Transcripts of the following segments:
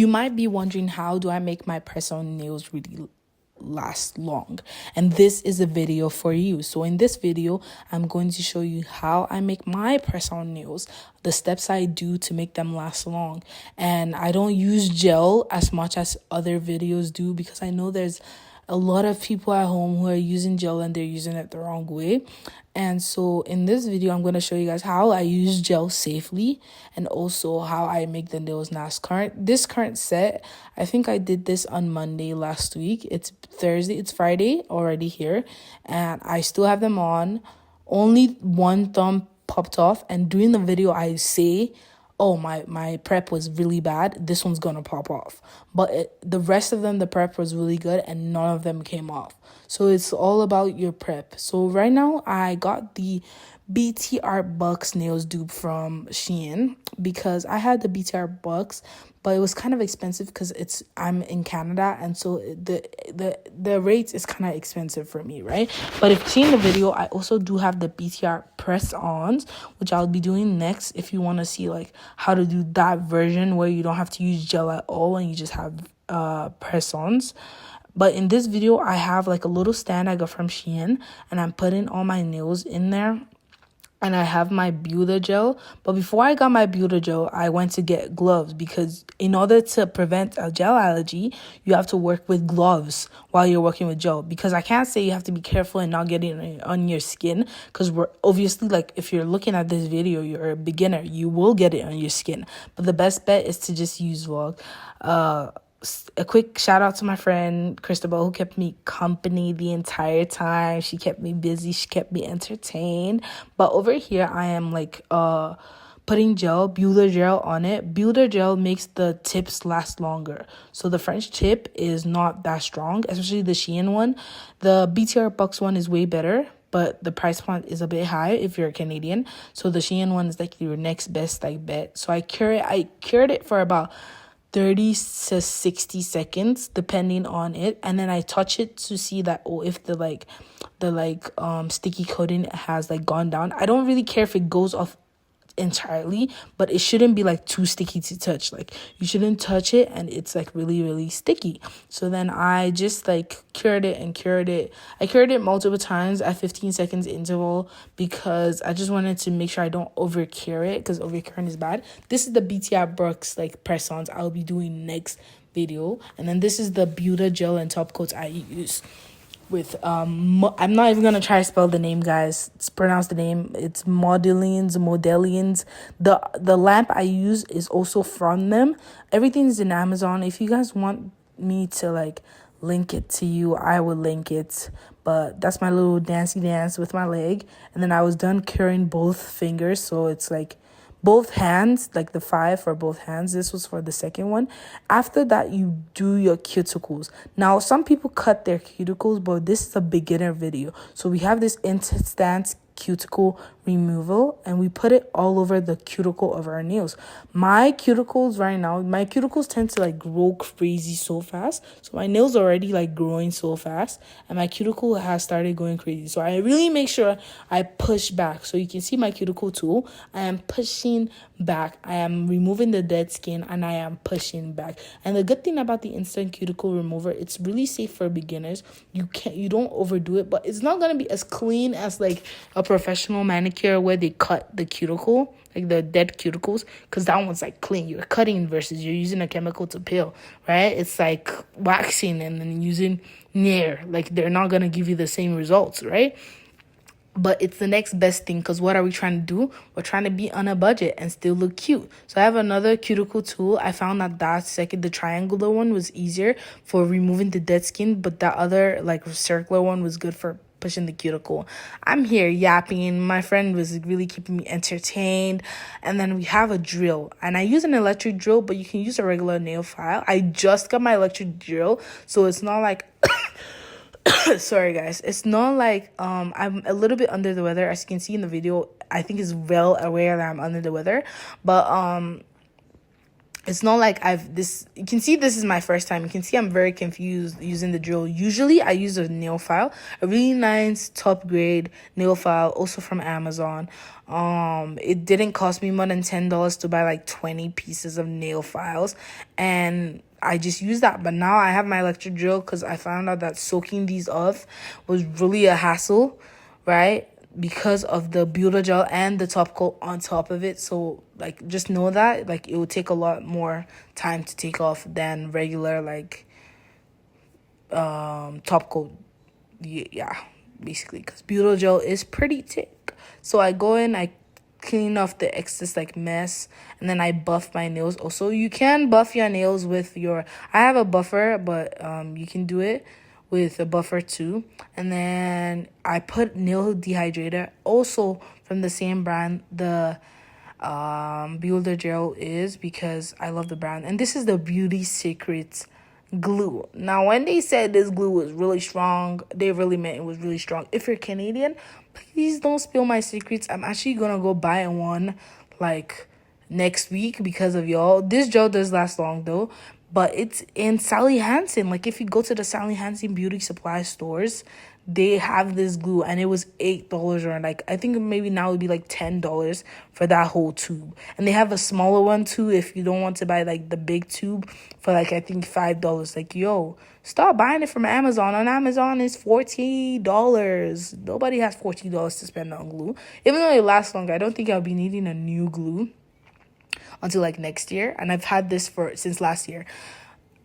you might be wondering, how do I make my press-on nails really last long? And this is a video for you. So in this video, I'm going to show you how I make my press-on nails, the steps I do to make them last long. And I don't use gel as much as other videos do, because I know there's a lot of people at home who are using gel and they're using it the wrong way. And so in this video, I'm going to show you guys how I use gel safely, and also how I make the nails last. This current set, I think I did this on Monday last week. It's Friday already here, and I still have them on. Only one thumb popped off, and during the video I say, oh, my prep was really bad, this one's gonna pop off. But the rest of them, the prep was really good, and none of them came off. So it's all about your prep. So right now I got the BTR Bucks nails dupe from Shein, because I had the BTR Bucks, but it was kind of expensive because I'm in Canada, and so the rates is kind of expensive for me, right? But if you've seen the video, I also do have the BTR press-ons, which I'll be doing next if you want to see like how to do that version where you don't have to use gel at all and you just have press-ons. But in this video, I have like a little stand I got from Shein, and I'm putting all my nails in there. And I have my Builder gel. But before I got my Builder gel, I went to get gloves, because in order to prevent a gel allergy, you have to work with gloves while you're working with gel. Because I can't say you have to be careful and not get it on your skin, because we're obviously, like, if you're looking at this video, you're a beginner, you will get it on your skin. But the best bet is to just use Vlog. A quick shout out to my friend Cristobal, who kept me company the entire time. She kept me busy, she kept me entertained. But over here I am like putting Builder gel on it. Builder gel makes the tips last longer. So the French tip is not that strong, especially the Shein one. The BTR Bucks one is way better, but the price point is a bit high if you're a Canadian. So the Shein one is like your next best bet. So I cured it for about 30 to 60 seconds depending on it, and then I touch it to see that, oh, if the sticky coating has like gone down. I don't really care if it goes off entirely, but it shouldn't be like too sticky to touch. Like, you shouldn't touch it and it's like really, really sticky. So then I just like cured it. I cured it multiple times at 15 seconds interval, because I just wanted to make sure I don't over cure it, because over curing is bad. This is the BTR Brooks like press-ons I'll be doing next video, and then this is the Builder gel and top coats I use with I'm not even gonna try to spell the name, guys. It's pronounce the name. It's Modelians. The lamp I use is also from them. Everything's in Amazon. If you guys want me to like link it to you, I will link it. But that's my little dancey dance with my leg. And then I was done curing both fingers, so it's like both hands, like the 5 for both hands. This was for the second one. After that, you do your cuticles. Now, some people cut their cuticles, but this is a beginner video. So we have this instant cuticle removal, and we put it all over the cuticle of our nails. My cuticles tend to like grow crazy so fast. So my nails are already like growing so fast, and my cuticle has started going crazy. So I really make sure I push back. So you can see my cuticle tool. I am pushing back. I am removing the dead skin, and I am pushing back. And the good thing about the instant cuticle remover, it's really safe for beginners. You don't overdo it, but it's not gonna be as clean as like a professional manicure where they cut the cuticle, like the dead cuticles, because that one's like clean. You're cutting versus you're using a chemical to peel, right? It's like waxing and then using Nair. Like, they're not gonna give you the same results, right? But it's the next best thing, because what are we trying to do? We're trying to be on a budget and still look cute. So I have another cuticle tool. I found that the triangular one was easier for removing the dead skin, but that other like circular one was good for pushing the cuticle. I'm here yapping. My friend was really keeping me entertained. And then we have a drill, and I use an electric drill, but you can use a regular nail file. I just got my electric drill, so it's not like sorry guys, it's not like I'm a little bit under the weather. As you can see in the video, I think it's well aware that I'm under the weather, but It's not like you can see this is my first time. You can see I'm very confused using the drill. Usually I use a nail file, a really nice top grade nail file, also from Amazon. It didn't cost me more than $10 to buy like 20 pieces of nail files, and I just use that. But now I have my electric drill because I found out that soaking these off was really a hassle, right? Because of the builder gel and the top coat on top of it. So like just know that like it will take a lot more time to take off than regular like top coat. Yeah, basically, because butyl gel is pretty thick. So I go in, I clean off the excess like mess, and then I buff my nails. Also, you can buff your nails with your, I have a buffer, but you can do it with a buffer too. And then I put nail dehydrator, also from the same brand, the builder gel is, because I love the brand. And this is the Beauty Secrets glue. Now, when they said this glue was really strong, they really meant it was really strong. If you're Canadian, please don't spill my secrets. I'm actually gonna go buy one like next week because of y'all. This gel does last long though, but it's in Sally Hansen. Like if you go to the Sally Hansen beauty supply stores, they have this glue, and it was $8, or like I think maybe now it would be like $10 for that whole tube. And they have a smaller one too if you don't want to buy like the big tube for like I think $5. Like yo, stop buying it from Amazon. On Amazon it's $40. Nobody has $40 to spend on glue. Even though it lasts longer, I don't think I'll be needing a new glue until like next year, and I've had this for since last year.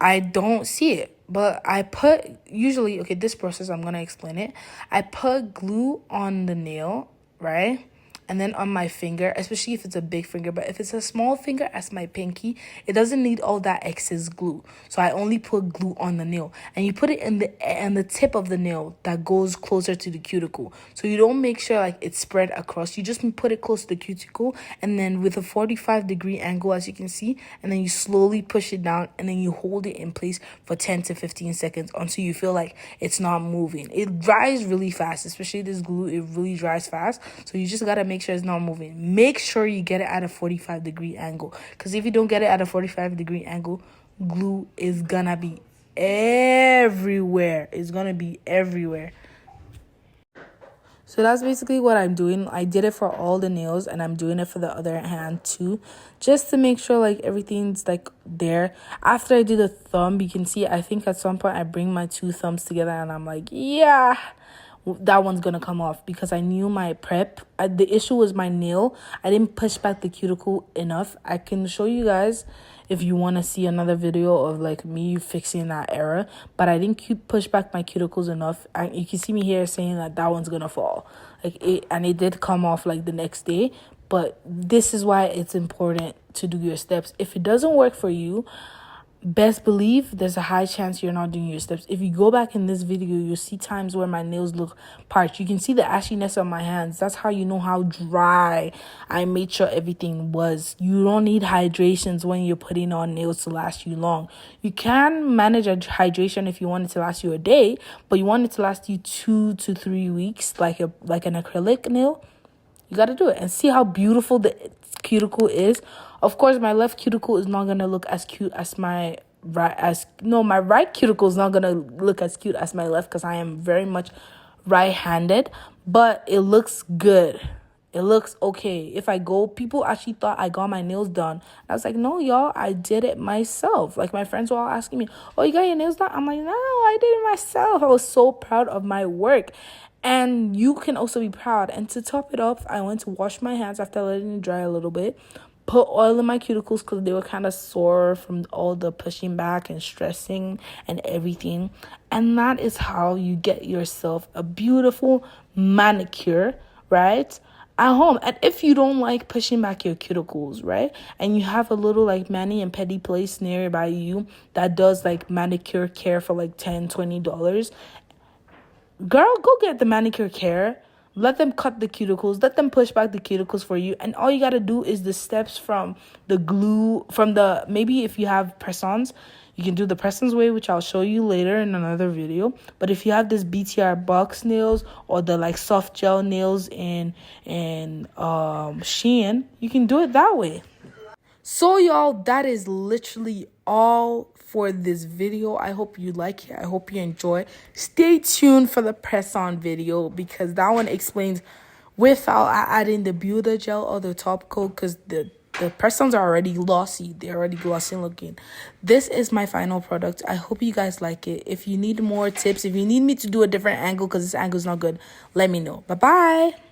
I don't see it, but I put usually, okay, this process, I'm gonna explain it. I put glue on the nail, right? And then on my finger, especially if it's a big finger, but if it's a small finger as my pinky, it doesn't need all that excess glue. So I only put glue on the nail, and you put it in the tip of the nail that goes closer to the cuticle. So you don't make sure like it's spread across. You just put it close to the cuticle, and then with a 45-degree angle, as you can see, and then you slowly push it down, and then you hold it in place for 10 to 15 seconds until you feel like it's not moving. It dries really fast, especially this glue. It really dries fast. So you just gotta make sure it's not moving. Make sure you get it at a 45-degree angle, because if you don't get it at a 45-degree angle, glue is gonna be everywhere. It's gonna be everywhere. So that's basically what I'm doing. I did it for all the nails, and I'm doing it for the other hand too, just to make sure like everything's like there. After I do the thumb, you can see I think at some point I bring my two thumbs together, and I'm like, yeah, that one's gonna come off, because I knew my prep. The issue was my nail. I didn't push back the cuticle enough. I can show you guys if you want to see another video of like me fixing that error, but I didn't push back my cuticles enough. You can see me here saying that one's gonna fall, like it, and it did come off like the next day. But this is why it's important to do your steps. If it doesn't work for you, best believe there's a high chance you're not doing your steps. If you go back in this video, you'll see times where my nails look parched. You can see the ashiness on my hands. That's how you know how dry I made sure everything was. You don't need hydrations when you're putting on nails to last you long. You can manage a hydration if you want it to last you a day, but you want it to last you 2 to 3 weeks, like an acrylic nail. You got to do it and see how beautiful the cuticle is. Of course, my left cuticle is not going to look as cute as my my right cuticle is not going to look as cute as my left, because I am very much right-handed, but it looks good. It looks okay. If I go, people actually thought I got my nails done. I was like, no, y'all, I did it myself. Like, my friends were all asking me, oh, you got your nails done? I'm like, no, I did it myself. I was so proud of my work. And you can also be proud. And to top it off, I went to wash my hands after letting it dry a little bit. Put oil in my cuticles because they were kind of sore from all the pushing back and stressing and everything. And that is how you get yourself a beautiful manicure, right? At home. And if you don't like pushing back your cuticles, right, and you have a little like mani and pedi place nearby you that does like manicure care for like $10-20, girl, go get the manicure care. Let them cut the cuticles. Let them push back the cuticles for you. And all you got to do is the steps from the glue, maybe if you have press-ons, you can do the press-ons way, which I'll show you later in another video. But if you have this BTR box nails or the like soft gel nails in Shein, you can do it that way. So y'all, that is literally all for this video. I hope you like it. I hope you enjoy. Stay tuned for the press on video, because that one explains without adding the builder gel or the top coat, because the press-ons are already glossy. They're already glossy looking. This is my final product. I hope you guys like it. If you need more tips, if you need me to do a different angle because this angle is not good, let me know. Bye bye.